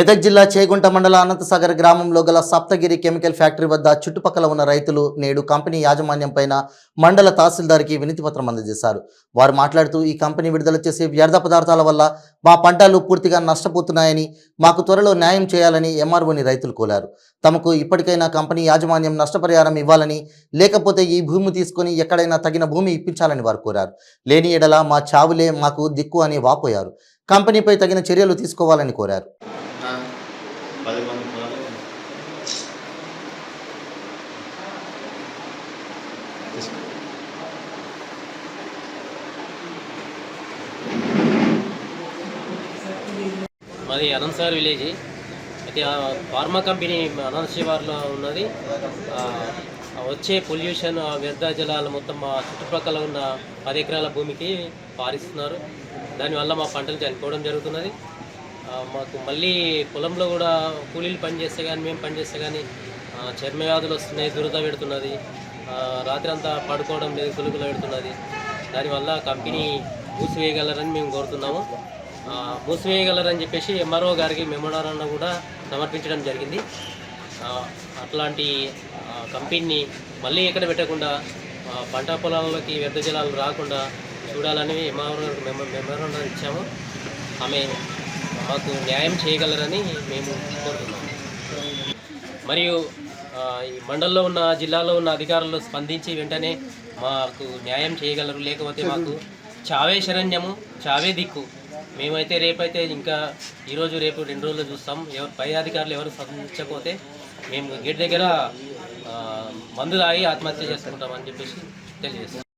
మెదక్ జిల్లా చేగుంట మండల అనంతసాగర్ గ్రామంలో గల సప్తగిరి కెమికల్ ఫ్యాక్టరీ వద్ద చుట్టుపక్కల ఉన్న రైతులు నేడు కంపెనీ యాజమాన్యం పైన మండల తహసీల్దార్కి వినతిపత్రం అందజేశారు. వారు మాట్లాడుతూ ఈ కంపెనీ విడుదల చేసే వ్యర్థ పదార్థాల వల్ల మా పంటలు పూర్తిగా నష్టపోతున్నాయని, మాకు త్వరలో న్యాయం చేయాలని ఎంఆర్ఓని రైతులు కోరారు. తమకు ఇప్పటికైనా కంపెనీ యాజమాన్యం నష్టపరిహారం ఇవ్వాలని, లేకపోతే ఈ భూమి తీసుకొని ఎక్కడైనా తగిన భూమి ఇప్పించాలని వారు కోరారు. లేని ఎడల మా చావులే మాకు దిక్కు అని వాపోయారు. కంపెనీపై తగిన చర్యలు తీసుకోవాలని కోరారు. 10 మంది పొలాలు మాది అనంతసాగర్ విలేజ్. అయితే ఫార్మా కంపెనీ అనంత శివార్లో ఉన్నది. వచ్చే పొల్యూషన్, వ్యర్థ జలాలు మొత్తం మా చుట్టుపక్కల ఉన్న 10 ఎకరాల భూమికి పారిస్తున్నారు. దానివల్ల మా పంటలు చనిపోవడం జరుగుతున్నది. మాకు మళ్ళీ పొలంలో కూడా కూలీలు పనిచేస్తే కానీ, మేము పనిచేస్తే కానీ చర్మ వ్యాధులు వస్తున్నాయి, దురద పెడుతున్నది, రాత్రి అంతా పడుకోవడం లేదు, కులుకులు పెడుతున్నది. దానివల్ల కంపెనీ మూసివేయగలరని మేము కోరుతున్నాము. మూసివేయగలరని చెప్పేసి ఎంఆర్ఓ గారికి మెమోరాండం కూడా సమర్పించడం జరిగింది. అట్లాంటి కంపెనీని మళ్ళీ ఎక్కడ పెట్టకుండా పంట పొలాలలోకి వ్యర్థ జలాలు రాకుండా చూడాలని ఎంఆర్ఓ గారికి మెమోరాండం ఇచ్చాము. ఆమె మాకు న్యాయం చేయగలరని మేము కోరుతున్నాము. మరియు ఈ మండలంలో ఉన్న, జిల్లాలో ఉన్న అధికారులు స్పందించి వెంటనే మాకు న్యాయం చేయగలరు. లేకపోతే మాకు చావే శరణ్యము, చావే దిక్కు. మేమైతే రేపైతే ఇంకా ఈరోజు రేపు 2 రోజులు చూస్తాం. పై అధికారులు ఎవరు స్పందించకపోతే మేము గేట్ దగ్గర మందు తాగి ఆత్మహత్య చేసుకుంటామని చెప్పేసి తెలియజేస్తాం.